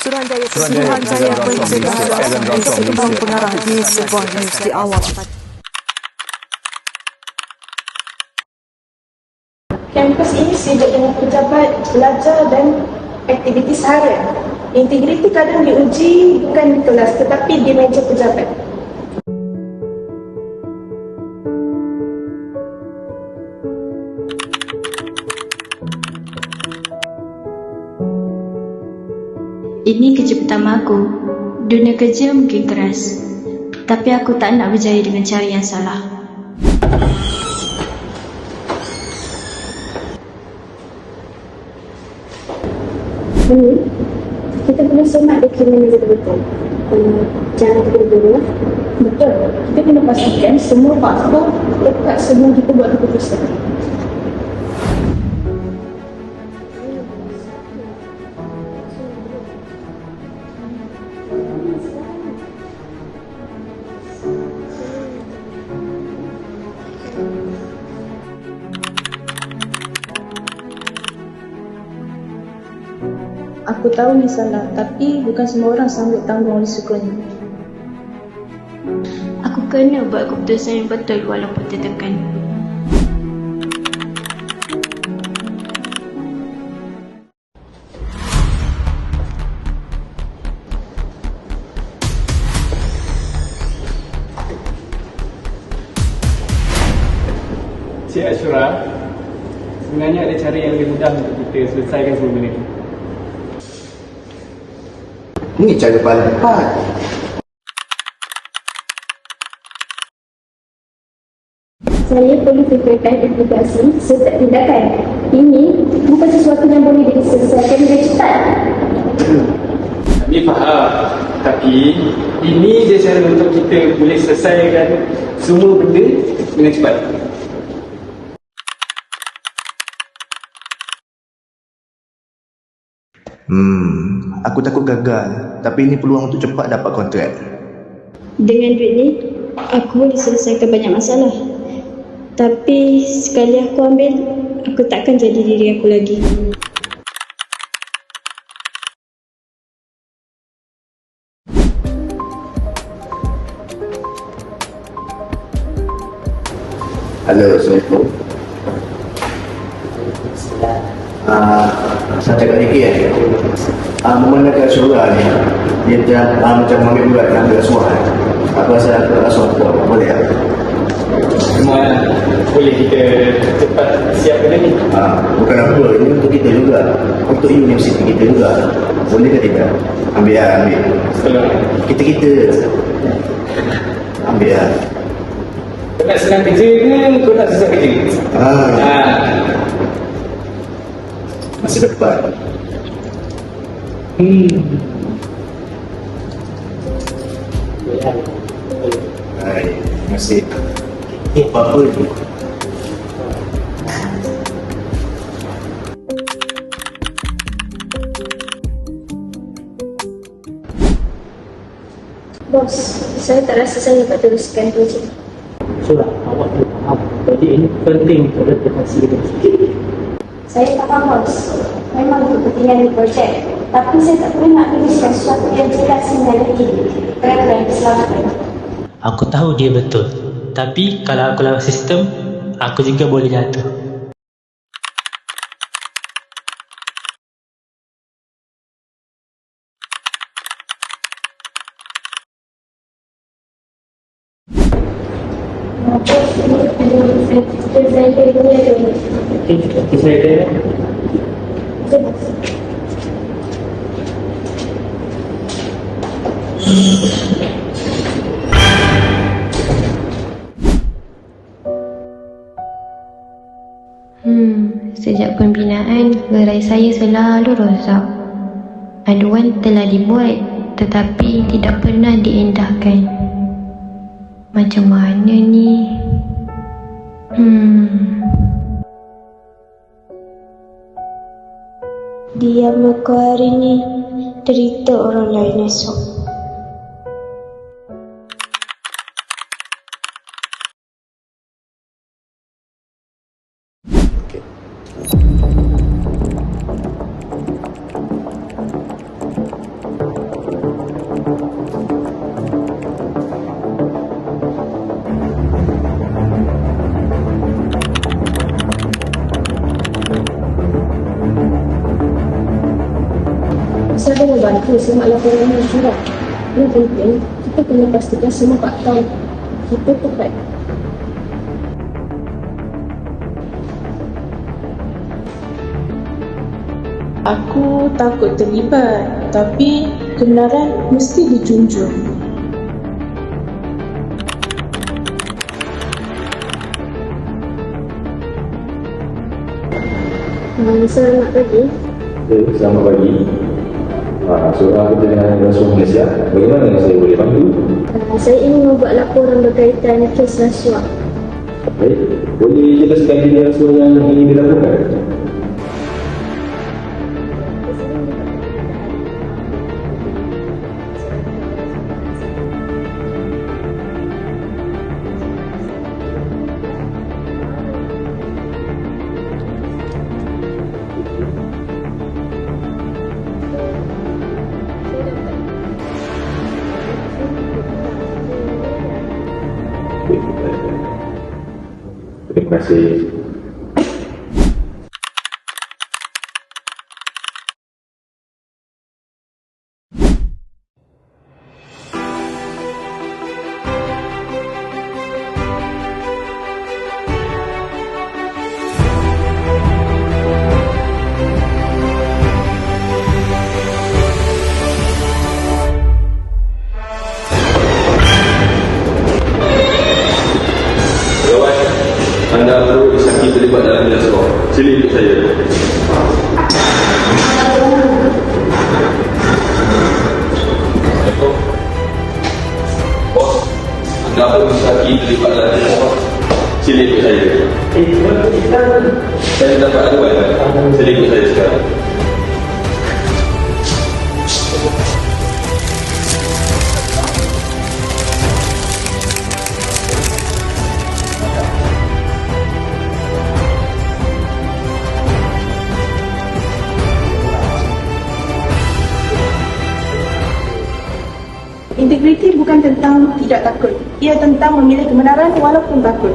Suruhanjaya Pencegahan dan seorang pengarah di sebuah universiti awam. Kampus ini sibuk dengan pejabat, belajar dan aktiviti seharian. Integriti kadang diuji bukan di kelas tetapi di meja pejabat. Ini kerja pertama aku. Dunia kerja mungkin keras, tapi aku tak nak berjaya dengan cara yang salah. Kita kena semak dokumen yang betul-betul. Jangan tergesa-gesa. Betul. Kita kena pastikan semua faktor tepat sebelum kita buat keputusan. Aku tahu ni salah, tapi bukan semua orang sanggup tanggung risikonya. Aku kena buat keputusan yang betul walaupun tertekan. Cik Ashura, sebenarnya ada cara yang lebih mudah untuk kita selesaikan semua benda ni. Ini cara paling tepat. Saya perlu fikirkan implikasi setiap tindakan. Ini bukan sesuatu yang boleh diselesaikan dengan cepat. Kami faham, tapi ini je cara untuk kita boleh selesaikan semua benda dengan cepat. Aku takut gagal, tapi ini peluang untuk cepat dapat kontrak. Dengan duit ni, aku boleh selesaikan banyak masalah. Tapi sekali aku ambil, aku takkan jadi diri aku lagi. Halo, Assalamualaikum. Saya cakap ni memandangkan Syura ni, dia macam ambil bulat dan ambil rasuah. Aku rasa aku rasuah tu, boleh tak? Cuma boleh kita cepat siap benda ni. Bukan apa, ini untuk kita juga, untuk universiti kita juga. Boleh ke tidak? Ambil lah, ambil. Kita ambil lah. Kau nak senang kerja ke kau nak susah kerja? Masa depan. Hai, terima kasih. Apa ni? Bos, saya tak rasa saya dapat teruskan projek. Surat awak perlu faham, projek ini penting untuk reputasi kita. Saya faham bos, memang untuk kepentingan di projek. Tapi saya tak pernah nak tuliskan sesuatu yang jelas mengenai peraturan keselamatan. Aku tahu dia betul, tapi kalau aku lawan sistem, aku juga boleh jatuh. Saya ada. Sejak pembinaan, gerai saya selalu rosak. Aduan telah dibuat, tetapi tidak pernah diindahkan. Macam mana ni? Diam aku hari ni, derita orang lain esok. boleh bantu selamat laporan mesyuarat. Yang penting, kita kena pastikan semua fakta kita tepat. Aku takut terlibat, tapi kebenaran mesti dijunjung. Selamat pagi. Selamat pagi. Seorang kerja dengan rasuah Malaysia. Bagaimana saya boleh bantu? Saya ingin membuat laporan berkaitan kes rasuah. Baik. Boleh jelaskan jenis rasuah yang ingin dilakukan? Terima kasih. Anda perlu disaki terlibat dalam bidang sekolah. Sila ikut saya. Bos, anda perlu disaki terlibat dalam bidang sekolah. Sila ikut saya. Saya dapat aduan. Sila ikut saya sekarang. Integriti bukan tentang tidak takut. Ia tentang memilih kebenaran walaupun takut.